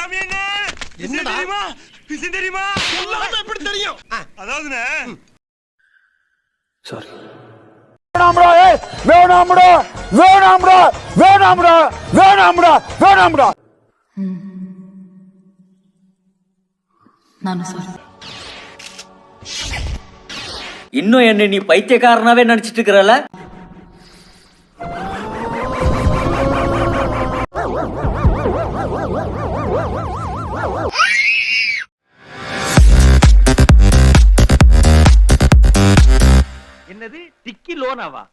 தெரியுமா விஷயம் தெரியுமா சொல்லாம எப்படி தெரியும் அதாவதுனே சாரி வேணாம்டா வேணாம்டா வேணாம்டா வேணாம்டா வேணாம்டா வேணாம்டா நான் சாரி. இன்னும் என்ன நீ பைத்தியக்காரனாவே நினைச்சிட்டு இருக்கறல? என்னது டிக்கி லோனாவா?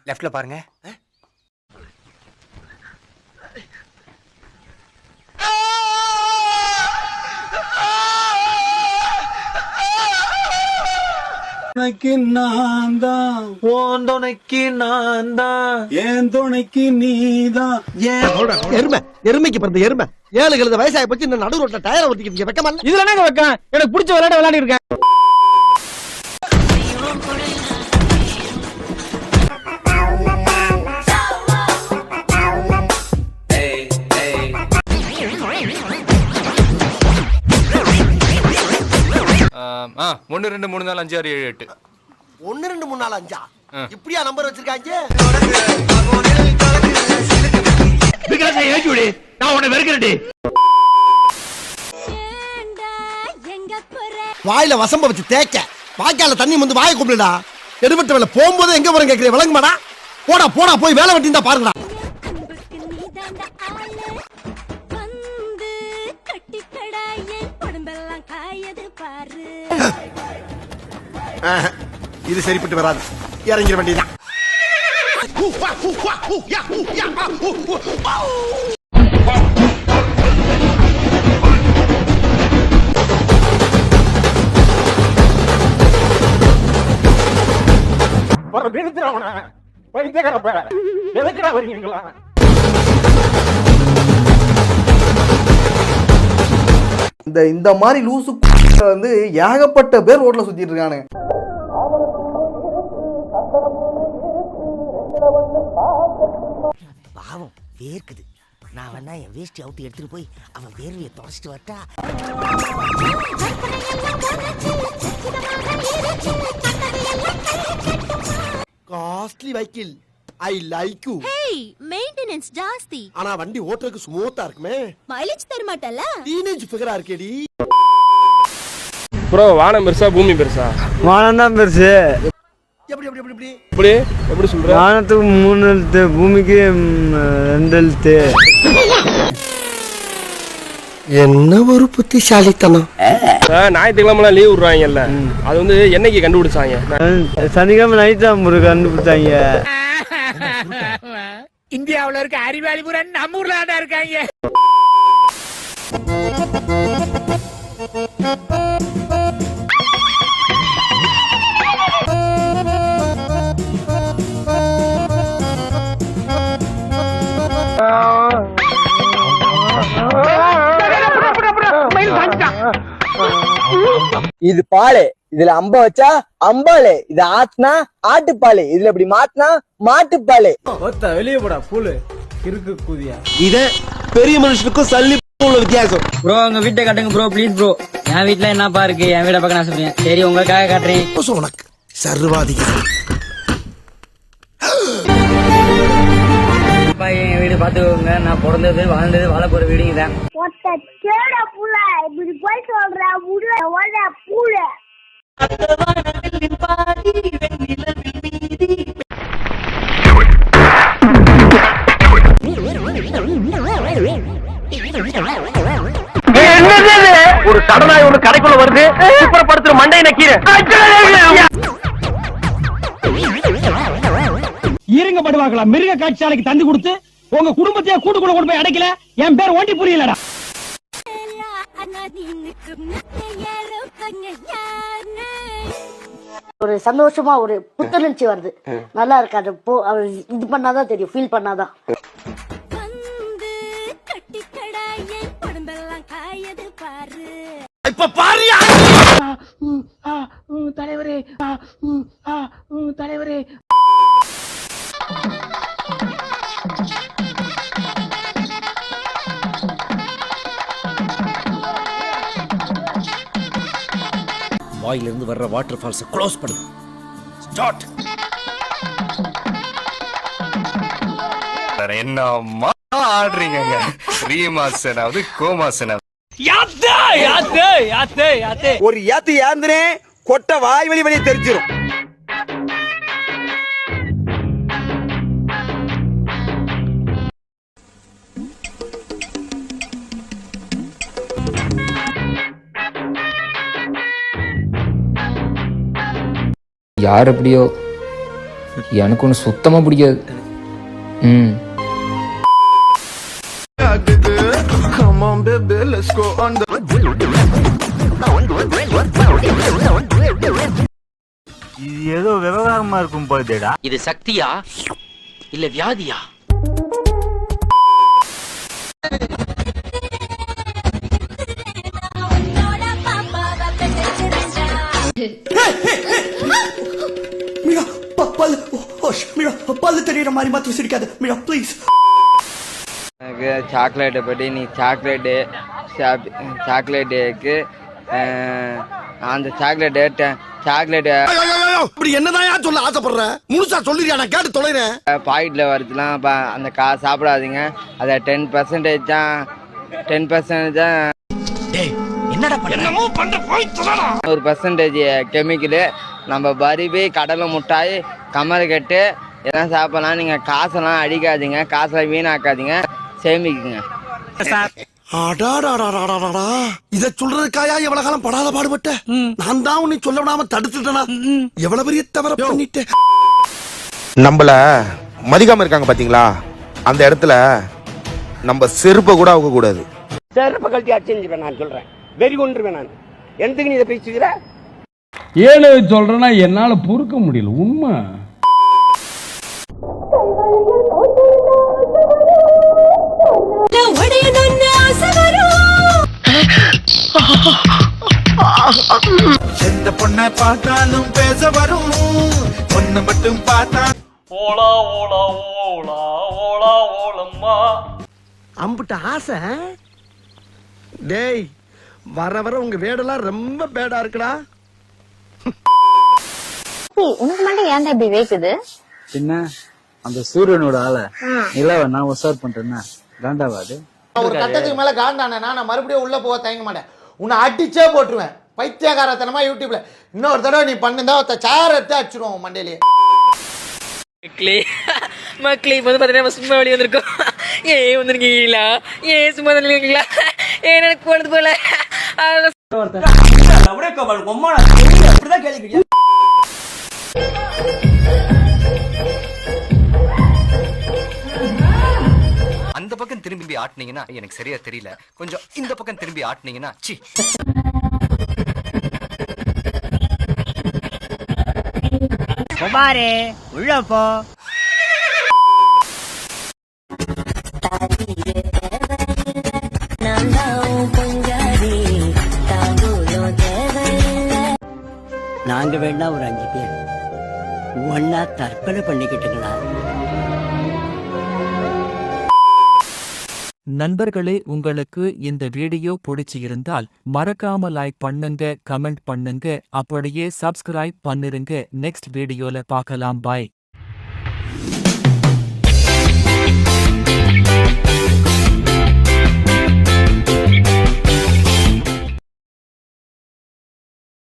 லெஃப்ட்ல பாருங்க. துணைக்கு நான் தான், உன் துணைக்கு நான் தான், என் துணைக்கு நீதான். எருமைக்கு பிறந்த எருமை 7 கழுத வயசாகி போச்சு. இந்த நடு ரோட்ல டயரை ஊத்திக்கிட்டு வெக்கமா இல்ல? இதுல என்னங்க வைக்க? எனக்கு பிடிச்ச விளையாட விளையாடி இருக்கேன். ஒன்னு 2 3 4 5 6 7 8 1 2 3 4 5 இப்படியா நம்பர் வச்சிருக்காங்க? நான் உன்னை வெறுக்கிறேன்டி. வாயில வசம்ப வச்சு தேக்க வாய்க்கால தண்ணி வந்து வாயை கும்பிடுடா. எடுபட்ட வேலை போகும்போது எங்க போறேன் கேட்கிறேன் விளங்குமாடா? போடா போடா போய் வேலை வெட்டி இருந்தா பாருங்கடா. இது சரிப்பட்டு வராது. இறங்கிட வேண்டியதான். இந்த மாதிரி லூசு வந்து ஏகப்பட்ட பேர் ரோட்ல சுத்திட்டு இருக்கானு. பாவம் வேர்க்குது. நான் வேணா என் வேஸ்ட் அவுட் எடுத்துட்டு போய் அவன் வேர்வையை தொடச்சிட்டு வரட்டா? Costly vehicle. I like you. Hey, maintenance ஜாஸ்தி. ஆனா வண்டி ஓட்டுறதுக்கு ஸ்மூத்தா இருக்குமே. மைலேஜ் தர மாட்டல. டீனேஜ் ஃபிகரா இருக்கேடி. ப்ரோ வானம் பெருசா பூமி பெருசா? வானம் தான் பெருசு. எப்படி எப்படி எப்படி எப்படி இப்படி எப்படி சொல்ற? வானத்துக்கு 3 எழுத்து, பூமிக்கு 2 எழுத்து. என்ன ஒரு புத்திசாலித்தனம். ஞாயிற்றுக்கிழமை லீவ் விடுறாங்கல்ல, அது வந்து என்னைக்கு கண்டுபிடிச்சாங்க? சனிக்கிழமை நைட் தான் ஒரு கண்டுபிடிச்சாங்க. இந்தியாவுல இருக்க அறிவாளி பூரா நம்ம ஊர்ல தான் இருக்காங்க. இது பாலு, இதுல அம்ப வச்சா அம்பாலு, இது ஆத்துனா ஆட்டுப்பாலு, இதுல இப்படி மாத்தினா மாட்டுப்பாலு. வெளியே போடா புல்லு இருக்கு கூதியா. இத பெரிய மனுஷனுக்கும் சல்லி உள்ள வித்தியாசம். ப்ரோ உங்க வீட்டை காட்டுங்க ப்ரோ, ப்ளீஸ் ப்ரோ. என் வீட்டுல என்னப்பா இருக்கு, என் வீட பக்கம் நான் சொல்றேன். சரி உங்களுக்காக காட்டுறேன். உனக்கு சர்வாதிகாரி. என் வீடு பாத்துக்கோங்க. நான் பிறந்தது வாழ்ந்தது வாழ போற வீடுங்க தான். ஒரு கடனாய் ஒண்ணு கடைக்குள்ள வருது. சுப்பரப்படுத்துற மண்டையை நக்கீர. இருங்க படுவாங்களா? மிருக காட்சியாலைக்கு தந்து கொடுத்து உங்க குடும்பத்தையே கூட்டுக்குள்ள கொண்டு போய் அடைக்கல. என் பேர் ஓண்டி புரியலடா. ஒரு சந்தோஷமா ஒரு புத்துணர்ச்சி வருது. நல்லா இருக்காது. அவர் இது பண்ணாதான் தெரியும், ஃபீல் பண்ணாதான். இப்ப பாரியா தலைவரே தலைவரே. வாயிலிருந்து வர்ற வாட்டர் ஃபால்ஸை க்ளோஸ் பண்ணு. ஸ்டார்ட். என்னம்மா ஆடுறீங்க? ரீமாசனாவது கோமாசனாவது ஒரு ஏத்து ஏந்திரே கொட்ட வாய் வழி வெளியே தெரிஞ்சிரும். யார் எப்படியோ எனக்கு ஒன்று சுத்தமா பிடிக்காது. இது ஏதோ விவகாரமா இருக்கும் போதேடா. இது சக்தியா இல்ல வியாதியா? பல்லு தெரியற மாதிரி மாத்தி சிரிக்காத மீரா ப்ளீஸ். எனக்கு சாக்லேட்டை பற்றி நீ சாக்லேட்டு அந்த சாக்லேட்டு இப்படி என்னதான் சொல்ல ஆசைப்படுற? முழுசா சொல்லிருக்கா? நான் கேட்டு தொலைறேன். பாக்கெட்டில் வரதுலாம் அந்த சாப்பிடாதீங்க. அதை 10% தான் 10% தான் என்னடா பண்ற? 1% கெமிக்கலு. நம்ம பருவி கடலை முட்டாய் கமர்கட்டு எல்லாம் சாப்பிடலாம். நீங்கள் காசெல்லாம் அடிக்காதீங்க, காசெல்லாம் வீணாக்காதீங்க, சேமிக்குங்க. இத சொல்றதுக்காயா எவ்வளவு காலம் படாத பாடுபட்ட? நான் தான் உன்னை சொல்ல விடாம தடுத்துட்டேனா? எவ்வளவு பெரிய தவற பண்ணிட்டேன். நம்மள மதிக்காம இருக்காங்க பாத்தீங்களா? அந்த இடத்துல நம்ம செருப்ப கூட அவுக்க கூடாது. செருப்பை கழட்டி அடிச்சுருவேன். நான் சொல்றேன், வெறி கொண்டுருவேன். நான் எதுக்கு நீ இதை பேசுகிற? ஏழு சொல்றேன்னா என்னால பொறுக்க முடியல. உண்மை எந்த பொண்ணை பார்த்தாலும் பேச வரும், பொண்ணு மட்டும் பார்த்தா ஓலா ஓலா ஓலா ஓலா ஓலம்மா. அம்புட்ட ஆசை. டேய், வர வர உங்க வேடெல்லாம் ரொம்ப பேடா இருக்குடா. உனக்கு மட்டும் ஏன்டா இப்படி வேக்குது? என்ன அந்த சூரியனோட ஆள நிலவை நான் உசார் பண்றேன்னா காண்டாவாது. ஒரு கட்டத்துக்கு மேல காண்டானே நான் மறுபடியும் உள்ள போக தயங்க மாட்டேன். உன்னை அடிச்சே போட்டுருவேன். பைத்தியகாரத்தனமா யூடியூப்ல இன்னொரு தடவை நீ பண்ணுதா சேர் எடுத்து அடிச்சிருவோம் மண்டையிலேயே. மக்களே இப்போ பார்த்தீங்கன்னா சும்மா வெளியே வந்திருக்கோம். ஏன் வந்திருக்கீங்களா? ஏன் சும்மா வந்திருக்கீங்களா? ஏன் எனக்கு போனது போல அந்த பக்கம் திரும்பி ஆட்டினீங்கன்னா எனக்கு சரியா தெரியல. கொஞ்சம் இந்த பக்கம் திரும்பி ஆட்டினீங்கன்னா சி. குமாரே உள்ள போ. நாங்க வேணா ஒரு 5 பேர் ஒன்னா தற்கொலை பண்ணிக்கிட்டுங்களா? நண்பர்களே, உங்களுக்கு இந்த வீடியோ பிடிச்சி இருந்தால் மறக்காம லைக் பண்ணுங்க, கமெண்ட் பண்ணுங்க, அப்படியே சப்ஸ்கிரைப் பண்ணிருங்க. நெக்ஸ்ட் வீடியோல பார்க்கலாம். பாய்.